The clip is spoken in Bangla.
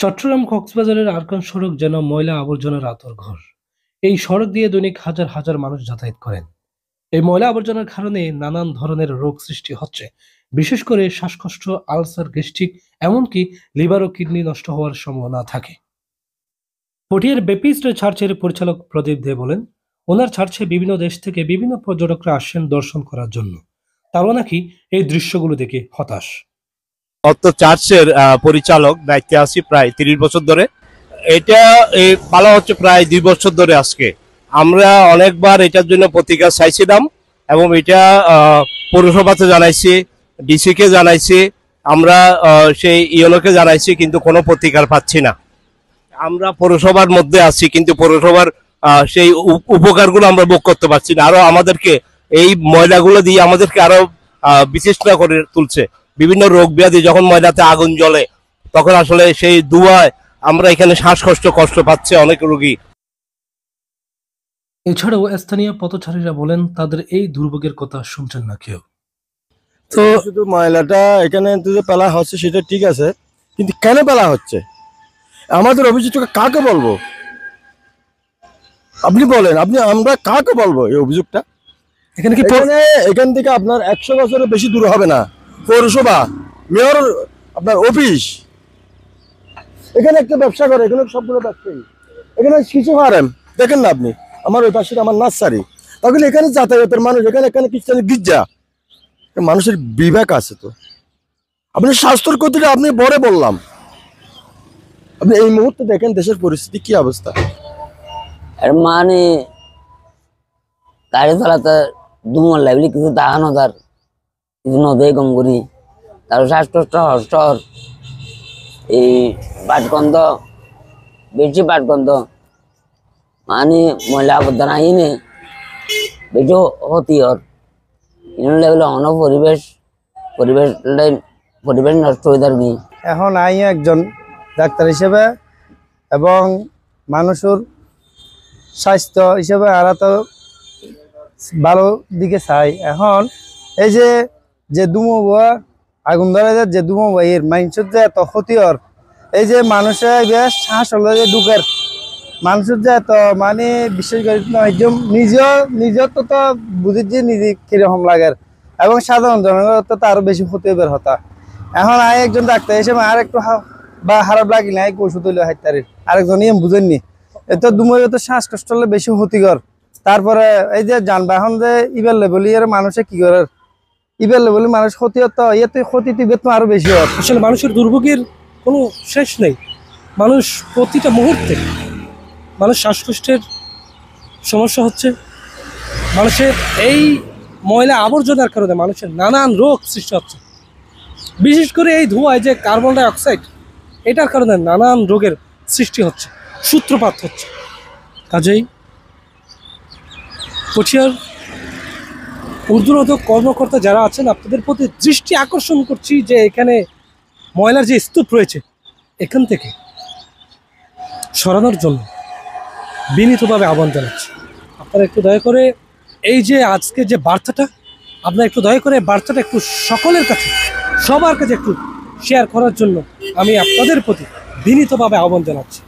চট্টগ্রাম কক্সবাজারের আরকান সড়ক যেন ময়লা আবর্জনার আঁতুড়ঘর। এই সড়ক দিয়ে দৈনিক হাজার হাজার মানুষ যাতায়াত করেন। এই ময়লা আবর্জনার কারণে নানান ধরনের রোগ সৃষ্টি হচ্ছে, বিশেষ করে শ্বাসকষ্ট, আলসার, গ্যাস্ট্রিক, এমনকি লিভার ও কিডনি নষ্ট হওয়ার সম্ভাবনা থাকে। পটিয়ার বেপিস্ট চার্চের পরিচালক প্রদীপ দে বলেন, ওনার চার্চে বিভিন্ন দেশ থেকে বিভিন্ন পর্যটকরা আসেন দর্শন করার জন্য। তারাও নাকি এই দৃশ্যগুলো দেখে হতাশ। অত চার্চের পরিচালক দায়িত্বে আছি প্রায় 30 বছর ধরে। এটা পালা হচ্ছে প্রায় 2 বছর ধরে। আজকে আমরা অনেকবার এটার জন্য প্রতিকার চাইছিলাম এবং এটা পৌরসভাতে জানাইছি, ডিসি কে জানাইছি, আমরা সেই ইওলোকে জানাইছি, কিন্তু কোনো প্রতিকার পাচ্ছি না। আমরা পৌরসভার মধ্যে আছি, কিন্তু পৌরসভার সেই উপকারগুলো আমরা ভোগ করতে পারছি না। আরো আমাদেরকে এই ময়লাগুলো দিয়ে আমাদেরকে আরো বিশিষ্ট করে তুলছে। বিভিন্ন রোগ ব্যাধি, যখন ময়লাতে আগুন জ্বলে তখন আসলে সেই ধোঁয়ায় আমরা এখানে কষ্ট পাচ্ছে অনেক রোগী। এছাড়াও স্থানীয় পথচারীরা বলেন, তাদের এই দুর্ভোগের কথা শুনছেন না কেউ। তো শুধু ময়লাটা এখানে যে ফেলা হচ্ছে সেটা ঠিক আছে, কিন্তু কেন ফেলা হচ্ছে? আমাদের অভিযোগটা কাকে বলবো? আপনি বলেন, আমরা কাকে বলবো এই অভিযোগটা? এখান থেকে আপনার 100 বছরের বেশি দূর হবে না পৌরসভা, মেয়র, আপনার অফিস। এখানে একটা ব্যবসা করে, এখানে সবগুলো ব্যবসায়ী, এখানে কিছু হারেন দেখেন না আপনি। আমার ওই পাশে আমার নার্সারি, তাহলে এখানে যাতায়াতের মানুষ, এখানে খ্রিস্টানের গির্জা। মানুষের বিবেক আছে তো? আপনি স্বাস্থ্যের কথাটা আপনি পরে বললাম, আপনি এই মুহূর্তে দেখেন দেশের পরিস্থিতি কি অবস্থা। মানে গাড়ি চালাতে দুমর লাগলে কিছু দাহানো, তার কিছু নদী কম করি, তার শ্বাসকষ্ট, হস্টর, এই পাটগন্ধ, বেশি পাটগন্ধ, মানে ময়লা আবর্জনা আইনে বেশি হতি হর লাগলে অন পরিবেশ নষ্ট হয়ে থাকবি। এখন আই একজন ডাক্তার হিসেবে এবং মানুষের স্বাস্থ্য হিসেবে আরা তো ভালো দিকে চাই। এখন এই যে দুমো বুয়া আগুন ধরে যে দুমো বুয়া এর মানুষের যে এত ক্ষতিকর, এই যে মানুষের বেশ শ্বাস হলো যে ঢুকের, মানুষের যে এত মানে বিশেষ করে একদম নিজের তো বুঝি যে নিজে কিরকম লাগে, এবং সাধারণ জনগণের তো আরো বেশি ক্ষতি বের হতা। এখন একজন ডাক্তার হিসেবে আর একটু বা খারাপ লাগিলে ওষুধ হইলে হাইতারির আরেকজন বুঝেননি, এত দুমোর তো শ্বাসকষ্ট হলে বেশি ক্ষতিকর। তারপরে এই যে যানবাহন যে ইবেল লেবলি এর মানুষে কি করে, ইবেল লেবলি মানুষ ক্ষতি হতো, ইয়েতে ক্ষতি তো আরো বেশি হয়। আসলে মানুষের দুর্ভোগের কোনো শেষ নেই। মানুষ প্রতিটা মুহূর্তে মানুষ শ্বাসকষ্টের সমস্যা হচ্ছে। মানুষের এই ময়লা আবর্জনার কারণে মানুষের নানান রোগ সৃষ্টি হচ্ছে। বিশেষ করে এই ধোঁয়ায় যে কার্বন ডাই অক্সাইড, এটার কারণে নানান রোগের সৃষ্টি হচ্ছে, সূত্রপাত হচ্ছে। কাজেই পটিয়ার ঊর্ধ্বতন কর্মকর্তা যারা আছেন, আপনাদের প্রতি দৃষ্টি আকর্ষণ করছি যে এখানে ময়লার যে স্তূপ রয়েছে, এখান থেকে সরানোর জন্য বিনীতভাবে আহ্বান জানাচ্ছি। আপনারা একটু দয়া করে এই যে আজকে যে বার্তাটা, আপনারা একটু দয়া করে বার্তাটা একটু সকলের কাছে, সবার কাছে একটু শেয়ার করার জন্য আমি আপনাদের প্রতি বিনীতভাবে আহ্বান জানাচ্ছি।